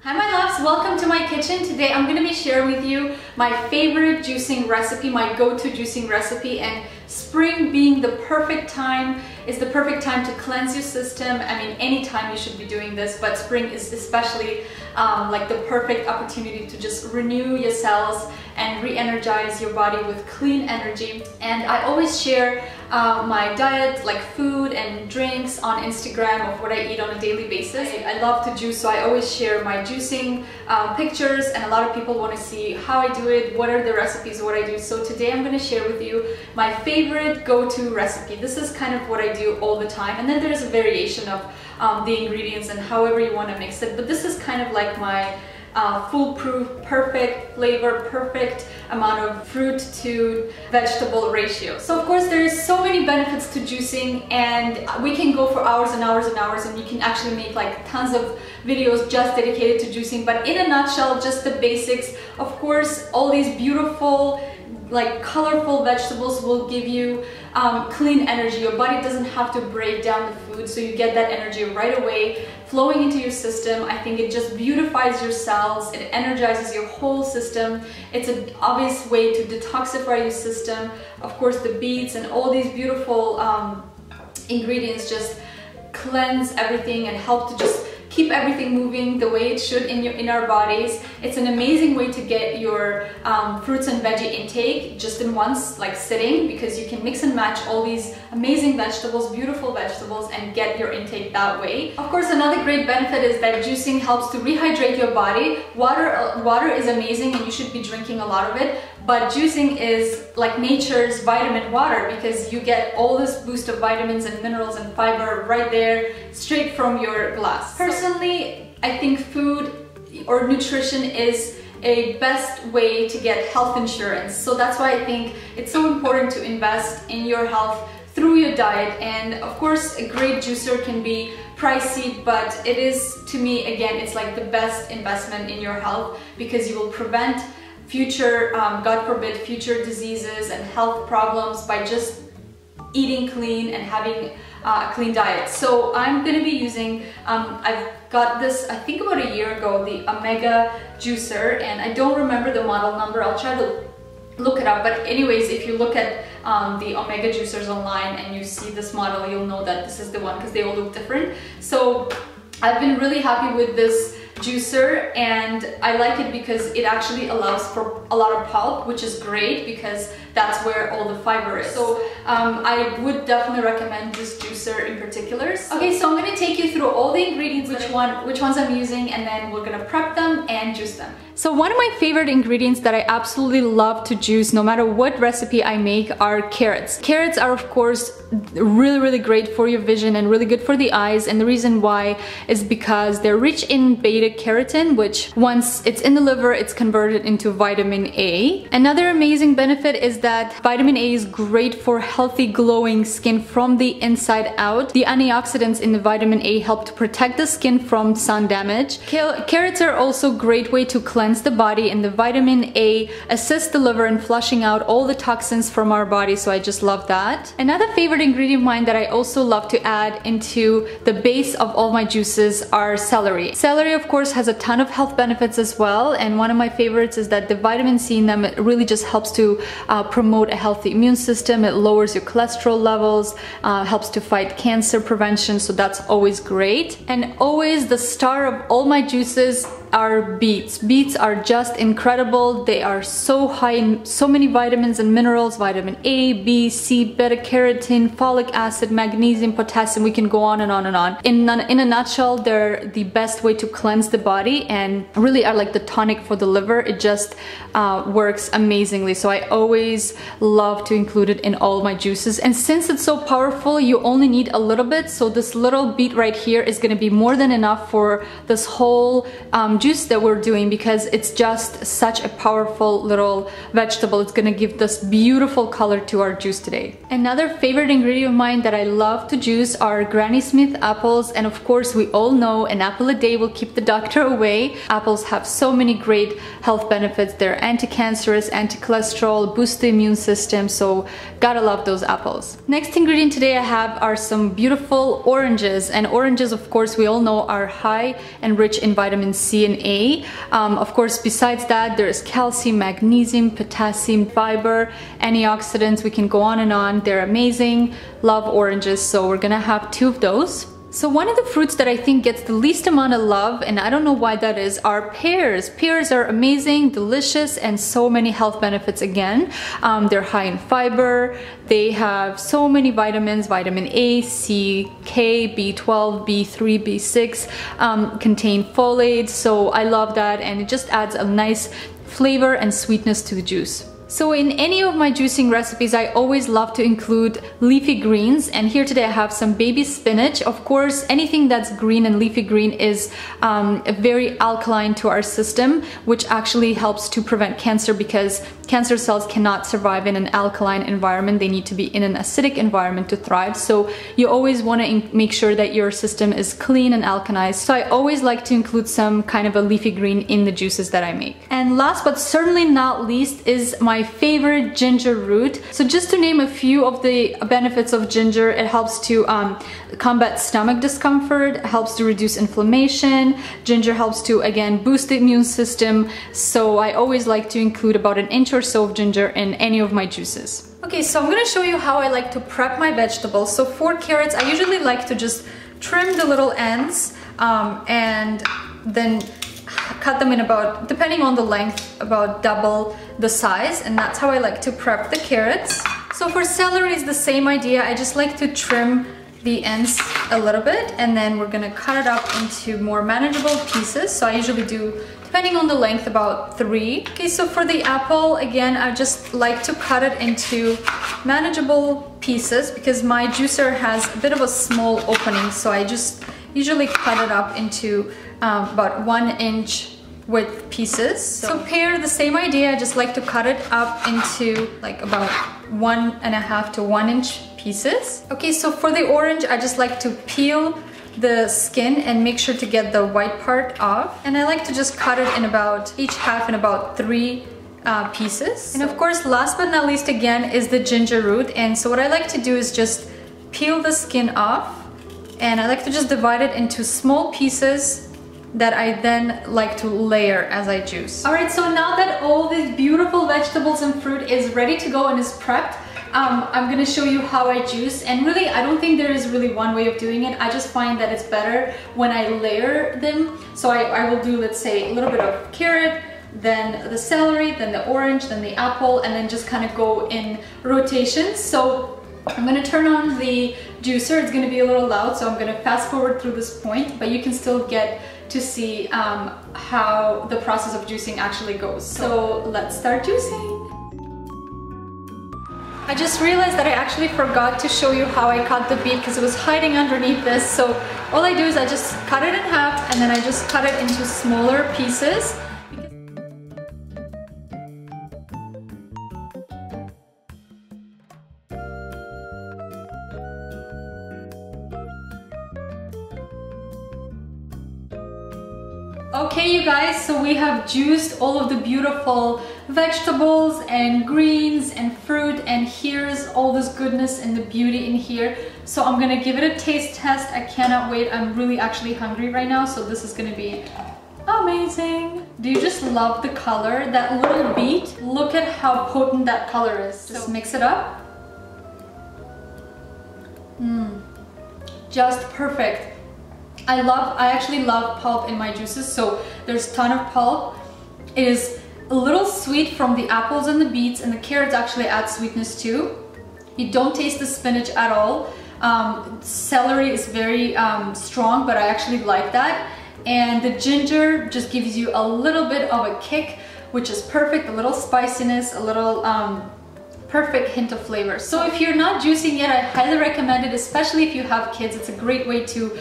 Hi my loves, welcome to my kitchen. Today I'm going to be sharing with you my favorite juicing recipe, my go-to juicing recipe, and spring being the perfect time is the perfect time to cleanse your system. I mean, anytime you should be doing this, but spring is especially like the perfect opportunity to just renew your cells and re-energize your body with clean energy. And I always share my diet, like food and drinks, on Instagram of what I eat on a daily basis. I love to juice, so I always share my juicing pictures, and a lot of people want to see how I do it, what are the recipes, what I do. So today I'm going to share with you my favorite go-to recipe. This is kind of what I do all the time, and then there's a variation of the ingredients and however you want to mix it, but this is kind of like my foolproof, perfect flavor, perfect amount of fruit to vegetable ratio. So of course there's so many benefits to juicing, and we can go for hours and hours and hours, and you can actually make like tons of videos just dedicated to juicing. But in a nutshell, just the basics. Of course, all these beautiful, like colorful vegetables will give you clean energy. Your body doesn't have to break down the food, so you get that energy right away flowing into your system. I think it just beautifies your cells, it energizes your whole system. It's an obvious way to detoxify your system. Of course, the beets and all these beautiful ingredients just cleanse everything and help to just keep everything moving the way it should in our bodies. It's an amazing way to get your fruits and veggie intake just in one like sitting, because you can mix and match all these amazing vegetables, beautiful vegetables, and get your intake that way. Of course, another great benefit is that juicing helps to rehydrate your body. Water is amazing and you should be drinking a lot of it, but juicing is like nature's vitamin water, because you get all this boost of vitamins and minerals and fiber right there straight from your glass. Personally, I think food or nutrition is a best way to get health insurance. So that's why I think it's so important to invest in your health through your diet. And of course, a great juicer can be pricey, but it is, to me, again, it's like the best investment in your health, because you will prevent future, God forbid, future diseases and health problems by just eating clean and having a clean diet. So I'm going to be using, I've got this, I think about a year ago, the Omega juicer, and I don't remember the model number. I'll try to look it up, but anyways, if you look at the Omega juicers online and you see this model, you'll know that this is the one, because they all look different. So I've been really happy with this juicer, and I like it because it actually allows for a lot of pulp, which is great because that's where all the fiber is. So I would definitely recommend this juicer in particular. Okay, so I'm going to take you through all the ingredients, which ones I'm using, and then we're going to prep them and juice them. So one of my favorite ingredients that I absolutely love to juice no matter what recipe I make are carrots. Carrots are of course really great for your vision and really good for the eyes, and the reason why is because they're rich in beta carotene, which once it's in the liver, it's converted into vitamin A. Another amazing benefit is that vitamin A is great for healthy glowing skin from the inside out. The antioxidants in the vitamin A help to protect the skin from sun damage. Carrots are also a great way to cleanse the body, and the vitamin A assists the liver in flushing out all the toxins from our body, so I just love that. Another favorite ingredient of mine that I also love to add into the base of all my juices are celery. Celery of course has a ton of health benefits as well, and one of my favorites is that the vitamin C in them, it really just helps to promote a healthy immune system. It lowers your cholesterol levels, helps to fight cancer prevention, so that's always great. And always the star of all my juices are beets. Beets are just incredible. They are so high in so many vitamins and minerals: vitamin A, B, C, beta carotene, folic acid, magnesium, potassium. We can go on and on and on. In a nutshell, they're the best way to cleanse the body and really are like the tonic for the liver. It just works amazingly, so I always love to include it in all my juices. And since it's so powerful, you only need a little bit, so this little beet right here is going to be more than enough for this whole juice that we're doing, because it's just such a powerful little vegetable. It's gonna give this beautiful color to our juice today. Another favorite ingredient of mine that I love to juice are Granny Smith apples, and of course we all know an apple a day will keep the doctor away. Apples have so many great health benefits. They're anti-cancerous, anti-cholesterol, boost the immune system, so gotta love those apples. Next ingredient today I have are some beautiful oranges, and oranges of course we all know are high and rich in vitamin C and A. Of course, besides that, there's calcium, magnesium, potassium, fiber, antioxidants. We can go on and on. They're amazing. Love oranges, so we're gonna have 2 of those. So one of the fruits that I think gets the least amount of love, and I don't know why that is, are pears. Pears are amazing, delicious, and so many health benefits again. They're high in fiber. They have so many vitamins, vitamin A, C, K, B12, B3, B6, contain folate. So I love that, and it just adds a nice flavor and sweetness to the juice. So in any of my juicing recipes, I always love to include leafy greens, and here today I have some baby spinach. Of course, anything that's green and leafy green is very alkaline to our system, which actually helps to prevent cancer, because cancer cells cannot survive in an alkaline environment. They need to be in an acidic environment to thrive. So you always want to make sure that your system is clean and alkalized. So I always like to include some kind of a leafy green in the juices that I make. And last but certainly not least is my favorite ginger root. So just to name a few of the benefits of ginger, it helps to combat stomach discomfort, helps to reduce inflammation. Ginger helps to, again, boost the immune system. So I always like to include about 1 inch or so of ginger in any of my juices. Okay, so I'm gonna show you how I like to prep my vegetables. So for carrots, I usually like to just trim the little ends and then cut them in about, depending on the length, about double the size, and that's how I like to prep the carrots. So for celery, it's the same idea. I just like to trim the ends a little bit, and then we're gonna cut it up into more manageable pieces. So I usually do, depending on the length, about 3. Okay, so for the apple, again, I just like to cut it into manageable pieces because my juicer has a bit of a small opening, so I just usually cut it up into about 1 inch width pieces. So pear, the same idea. I just like to cut it up into like about 1.5 to 1 inch pieces. Okay, so for the orange, I just like to peel the skin and make sure to get the white part off. And I like to just cut it in about, each half in about 3 pieces. And of course, last but not least, again, is the ginger root. And so what I like to do is just peel the skin off, and I like to just divide it into small pieces that I then like to layer as I juice. Alright, so now that all these beautiful vegetables and fruit is ready to go and is prepped, I'm gonna show you how I juice. And really, I don't think there is really one way of doing it. I just find that it's better when I layer them. So I will do, let's say, a little bit of carrot, then the celery, then the orange, then the apple, and then just kind of go in rotations. So I'm gonna turn on the juicer. It's gonna be a little loud, so I'm gonna fast forward through this point, but you can still get to see how the process of juicing actually goes. So let's start juicing. I just realized that I actually forgot to show you how I cut the beet because it was hiding underneath this. So all I do is I just cut it in half, and then I just cut it into smaller pieces. Okay, you guys, so we have juiced all of the beautiful vegetables and greens and fruit, and here's all this goodness and the beauty in here. So I'm gonna give it a taste test. I cannot wait. I'm really actually hungry right now, so this is gonna be amazing. Do you just love the color? That little beet, look at how potent that color is. Just mix it up. Just perfect. I actually love pulp in my juices, so there's a ton of pulp. It is a little sweet from the apples and the beets, and the carrots actually add sweetness too. You don't taste the spinach at all. Celery is very strong, but I actually like that. And the ginger just gives you a little bit of a kick, which is perfect. A little spiciness, a little perfect hint of flavor. So if you're not juicing yet, I highly recommend it, especially if you have kids. It's a great way to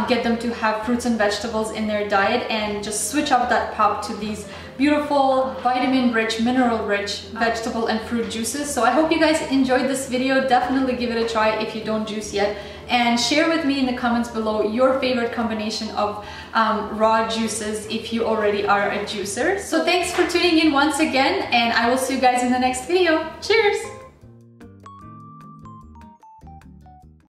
get them to have fruits and vegetables in their diet, and just switch up that pop to these beautiful vitamin-rich, mineral-rich vegetable and fruit juices. So I hope you guys enjoyed this video. Definitely give it a try if you don't juice yet, and share with me in the comments below your favorite combination of raw juices if you already are a juicer. So thanks for tuning in once again, and I will see you guys in the next video. Cheers!